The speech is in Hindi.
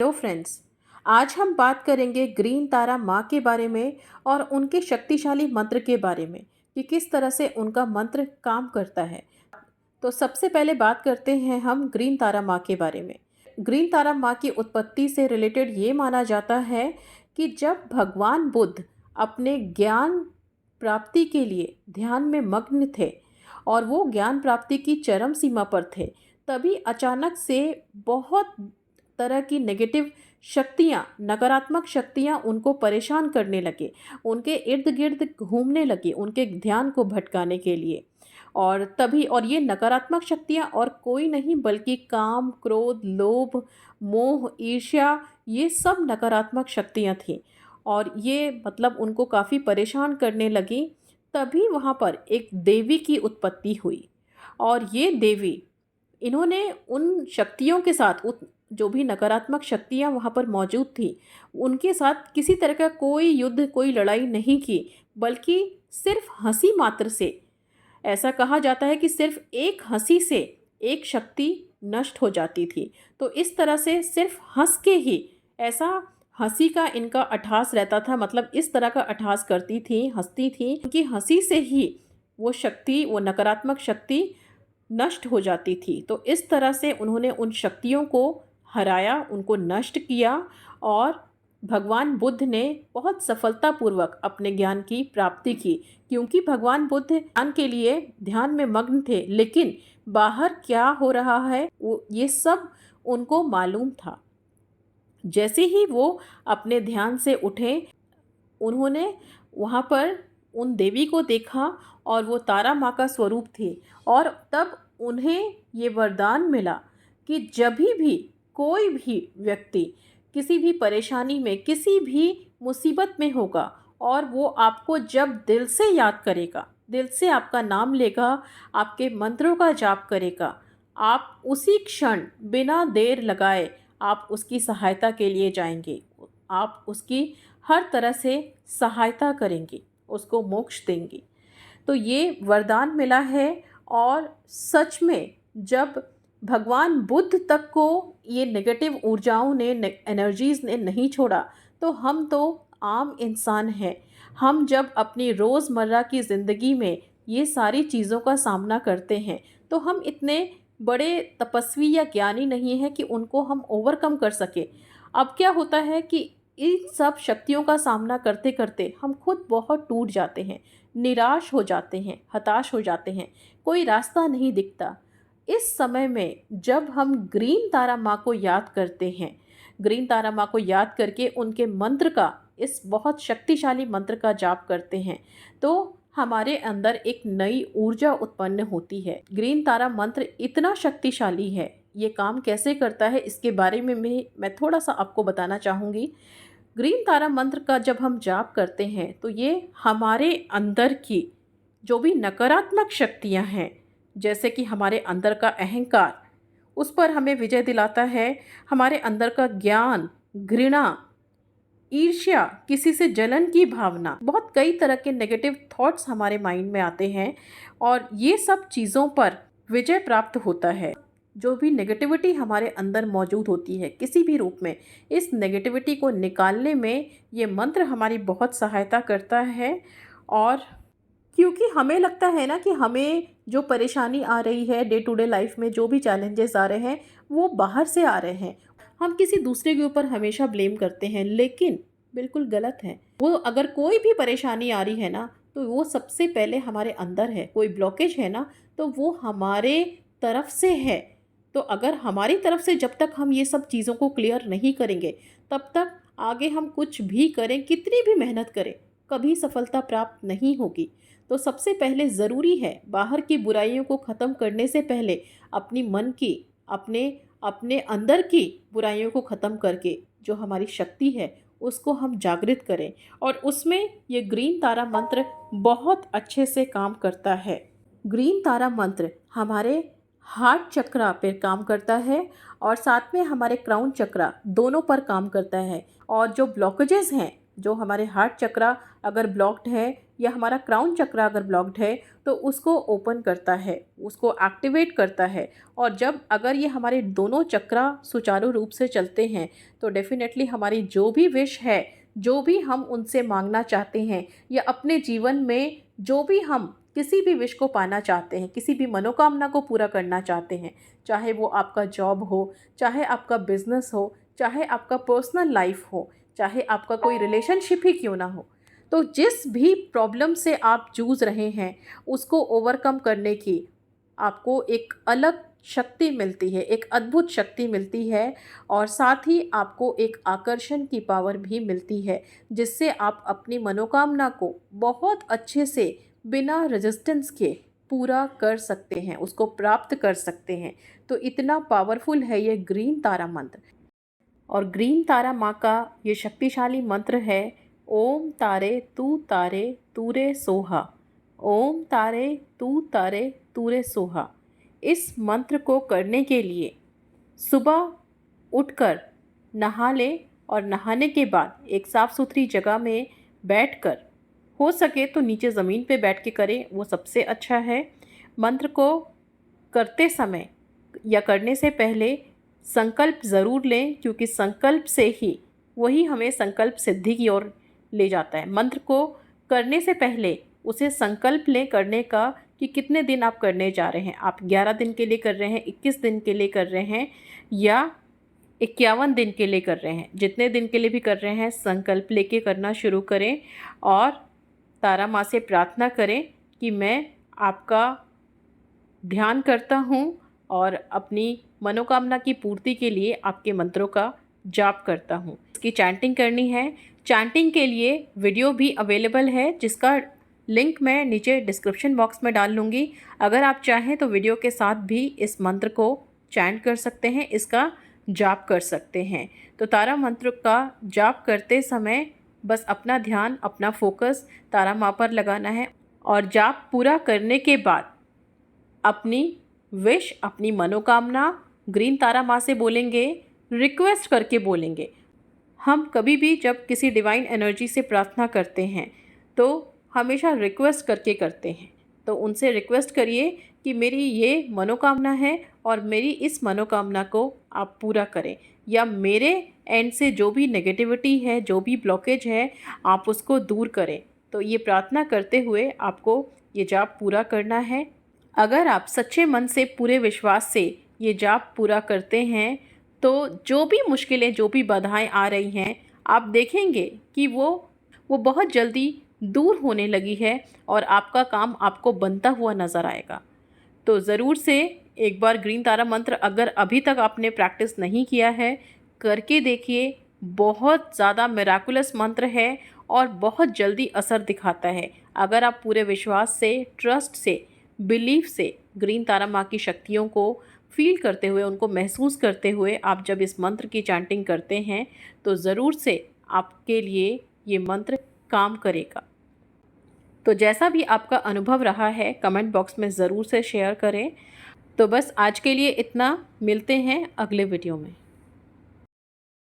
Hello friends. आज हम बात करेंगे ग्रीन तारा माँ के बारे में और उनके शक्तिशाली मंत्र के बारे में कि किस तरह से उनका मंत्र काम करता है। तो सबसे पहले बात करते हैं हम ग्रीन तारा माँ के बारे में। ग्रीन तारा माँ की उत्पत्ति से रिलेटेड ये माना जाता है कि जब भगवान बुद्ध अपने ज्ञान प्राप्ति के लिए ध्यान में मग्न थे और वो ज्ञान प्राप्ति की चरम सीमा पर थे, तभी अचानक से बहुत तरह की नेगेटिव शक्तियाँ, नकारात्मक शक्तियाँ उनको परेशान करने लगे, उनके इर्द गिर्द घूमने लगी, उनके ध्यान को भटकाने के लिए। और ये नकारात्मक शक्तियाँ और कोई नहीं बल्कि काम, क्रोध, लोभ, मोह, ईर्ष्या, ये सब नकारात्मक शक्तियाँ थीं और ये मतलब उनको काफ़ी परेशान करने लगी। तभी वहाँ पर एक देवी की उत्पत्ति हुई और ये देवी, इन्होंने उन शक्तियों के साथ जो भी नकारात्मक शक्तियाँ वहाँ पर मौजूद थी, उनके साथ किसी तरह का कोई युद्ध, कोई लड़ाई नहीं की, बल्कि सिर्फ हंसी मात्र से, ऐसा कहा जाता है कि सिर्फ एक हंसी से एक शक्ति नष्ट हो जाती थी। तो इस तरह से सिर्फ हंस के ही, ऐसा हंसी का इनका अट्ठास रहता था, मतलब इस तरह का अट्ठास करती थी, हंसती थी कि हंसी से ही वो शक्ति, वो नकारात्मक शक्ति नष्ट हो जाती थी। तो इस तरह से उन्होंने उन शक्तियों को हराया, उनको नष्ट किया और भगवान बुद्ध ने बहुत सफलतापूर्वक अपने ज्ञान की प्राप्ति की, क्योंकि भगवान बुद्ध ज्ञान के लिए ध्यान में मग्न थे, लेकिन बाहर क्या हो रहा है वो ये सब उनको मालूम था। जैसे ही वो अपने ध्यान से उठे, उन्होंने वहाँ पर उन देवी को देखा और वो तारा माँ का स्वरूप थी और तब उन्हें ये वरदान मिला कि जभी भी कोई भी व्यक्ति किसी भी परेशानी में, किसी भी मुसीबत में होगा और वो आपको जब दिल से याद करेगा, दिल से आपका नाम लेगा, आपके मंत्रों का जाप करेगा, आप उसी क्षण बिना देर लगाए आप उसकी सहायता के लिए जाएंगे, आप उसकी हर तरह से सहायता करेंगे, उसको मोक्ष देंगे। तो ये वरदान मिला है और सच में जब भगवान बुद्ध तक को ये नेगेटिव ऊर्जाओं ने, एनर्जीज़ ने नहीं छोड़ा, तो हम तो आम इंसान हैं। हम जब अपनी रोज़मर्रा की ज़िंदगी में ये सारी चीज़ों का सामना करते हैं, तो हम इतने बड़े तपस्वी या ज्ञानी नहीं हैं कि उनको हम ओवरकम कर सकें। अब क्या होता है कि इन सब शक्तियों का सामना करते करते हम खुद बहुत टूट जाते हैं, निराश हो जाते हैं, हताश हो जाते हैं, कोई रास्ता नहीं दिखता। इस समय में जब हम ग्रीन तारा माँ को याद करते हैं, ग्रीन तारा माँ को याद करके उनके मंत्र का, इस बहुत शक्तिशाली मंत्र का जाप करते हैं, तो हमारे अंदर एक नई ऊर्जा उत्पन्न होती है। ग्रीन तारा मंत्र इतना शक्तिशाली है, ये काम कैसे करता है इसके बारे में मैं थोड़ा सा आपको बताना चाहूँगी। ग्रीन तारा मंत्र का जब हम जाप करते हैं, तो ये हमारे अंदर की जो भी नकारात्मक शक्तियाँ हैं, जैसे कि हमारे अंदर का अहंकार, उस पर हमें विजय दिलाता है। हमारे अंदर का ज्ञान, घृणा, ईर्ष्या, किसी से जलन की भावना, बहुत कई तरह के नेगेटिव थॉट्स हमारे माइंड में आते हैं और ये सब चीज़ों पर विजय प्राप्त होता है। जो भी नेगेटिविटी हमारे अंदर मौजूद होती है किसी भी रूप में, इस नेगेटिविटी को निकालने में ये मंत्र हमारी बहुत सहायता करता है। और क्योंकि हमें लगता है ना कि हमें जो परेशानी आ रही है, डे टू डे लाइफ में जो भी चैलेंजेस आ रहे हैं, वो बाहर से आ रहे हैं। हम किसी दूसरे के ऊपर हमेशा ब्लेम करते हैं, लेकिन बिल्कुल गलत है। वो अगर कोई भी परेशानी आ रही है ना, तो वो सबसे पहले हमारे अंदर है। कोई ब्लॉकेज है ना, तो वो हमारे तरफ से है। तो अगर हमारी तरफ से जब तक हम ये सब चीज़ों को क्लियर नहीं करेंगे, तब तक आगे हम कुछ भी करें, कितनी भी मेहनत करें, कभी सफलता प्राप्त नहीं होगी। तो सबसे पहले ज़रूरी है, बाहर की बुराइयों को ख़त्म करने से पहले अपनी मन की, अपने अपने अंदर की बुराइयों को ख़त्म करके जो हमारी शक्ति है उसको हम जागृत करें, और उसमें ये ग्रीन तारा मंत्र बहुत अच्छे से काम करता है। ग्रीन तारा मंत्र हमारे हार्ट चक्रा पर काम करता है और साथ में हमारे क्राउन चक्रा, दोनों पर काम करता है। और जो ब्लॉकेजेस हैं, जो हमारे हार्ट चक्रा अगर ब्लॉक्ड है या हमारा क्राउन चक्र अगर ब्लॉक्ड है तो उसको ओपन करता है, उसको एक्टिवेट करता है। और जब अगर ये हमारे दोनों चक्रा सुचारू रूप से चलते हैं तो डेफिनेटली हमारी जो भी विश है, जो भी हम उनसे मांगना चाहते हैं या अपने जीवन में जो भी हम किसी भी विश को पाना चाहते हैं, किसी भी मनोकामना को पूरा करना चाहते हैं, चाहे वो आपका जॉब हो, चाहे आपका बिजनेस हो, चाहे आपका पर्सनल लाइफ हो, चाहे आपका कोई रिलेशनशिप ही क्यों ना हो, तो जिस भी प्रॉब्लम से आप जूझ रहे हैं उसको ओवरकम करने की आपको एक अलग शक्ति मिलती है, एक अद्भुत शक्ति मिलती है। और साथ ही आपको एक आकर्षण की पावर भी मिलती है, जिससे आप अपनी मनोकामना को बहुत अच्छे से बिना रेजिस्टेंस के पूरा कर सकते हैं, उसको प्राप्त कर सकते हैं। तो इतना पावरफुल है ये ग्रीन तारा मंत्र। और ग्रीन तारा माँ का ये शक्तिशाली मंत्र है, ओम तारे तूरे सोहा, ओम तारे तूरे सोहा। इस मंत्र को करने के लिए सुबह उठकर नहा लें और नहाने के बाद एक साफ़ सुथरी जगह में बैठकर, हो सके तो नीचे ज़मीन पे बैठ के करें, वो सबसे अच्छा है। मंत्र को करते समय या करने से पहले संकल्प ज़रूर लें, क्योंकि संकल्प से ही वही हमें संकल्प सिद्धि की ओर ले जाता है। मंत्र को करने से पहले उसे संकल्प लें करने का कि कितने दिन आप करने जा रहे हैं। आप 11 दिन के लिए कर रहे हैं, 21 दिन के लिए कर रहे हैं या 51 दिन के लिए कर रहे हैं। जितने दिन के लिए भी कर रहे हैं संकल्प लेके करना शुरू करें और तारा माँ से प्रार्थना करें कि मैं आपका ध्यान करता हूँ और अपनी मनोकामना की पूर्ति के लिए आपके मंत्रों का जाप करता हूँ। इसकी चैंटिंग करनी है। चैंटिंग के लिए वीडियो भी अवेलेबल है, जिसका लिंक मैं नीचे डिस्क्रिप्शन बॉक्स में डाल लूँगी। अगर आप चाहें तो वीडियो के साथ भी इस मंत्र को चैंट कर सकते हैं, इसका जाप कर सकते हैं। तो तारा मंत्र का जाप करते समय बस अपना ध्यान, अपना फोकस तारा माँ पर लगाना है और जाप पूरा करने के बाद अपनी विश, अपनी मनोकामना ग्रीन तारा माँ से बोलेंगे, रिक्वेस्ट करके बोलेंगे। हम कभी भी जब किसी डिवाइन एनर्जी से प्रार्थना करते हैं तो हमेशा रिक्वेस्ट करके करते हैं। तो उनसे रिक्वेस्ट करिए कि मेरी ये मनोकामना है और मेरी इस मनोकामना को आप पूरा करें, या मेरे एंड से जो भी नेगेटिविटी है, जो भी ब्लॉकेज है, आप उसको दूर करें। तो ये प्रार्थना करते हुए आपको ये जाप पूरा करना है। अगर आप सच्चे मन से, पूरे विश्वास से ये जाप पूरा करते हैं तो जो भी मुश्किलें, जो भी बाधाएं आ रही हैं, आप देखेंगे कि वो बहुत जल्दी दूर होने लगी है और आपका काम आपको बनता हुआ नज़र आएगा। तो ज़रूर से एक बार ग्रीन तारा मंत्र अगर अभी तक आपने प्रैक्टिस नहीं किया है, करके देखिए। बहुत ज़्यादा मिराकुलस मंत्र है और बहुत जल्दी असर दिखाता है। अगर आप पूरे विश्वास से, ट्रस्ट से, बिलीफ से ग्रीन तारा माँ की शक्तियों को फील करते हुए, उनको महसूस करते हुए आप जब इस मंत्र की चैंटिंग करते हैं तो ज़रूर से आपके लिए ये मंत्र काम करेगा। तो जैसा भी आपका अनुभव रहा है कमेंट बॉक्स में ज़रूर से शेयर करें। तो बस आज के लिए इतना, मिलते हैं अगले वीडियो में।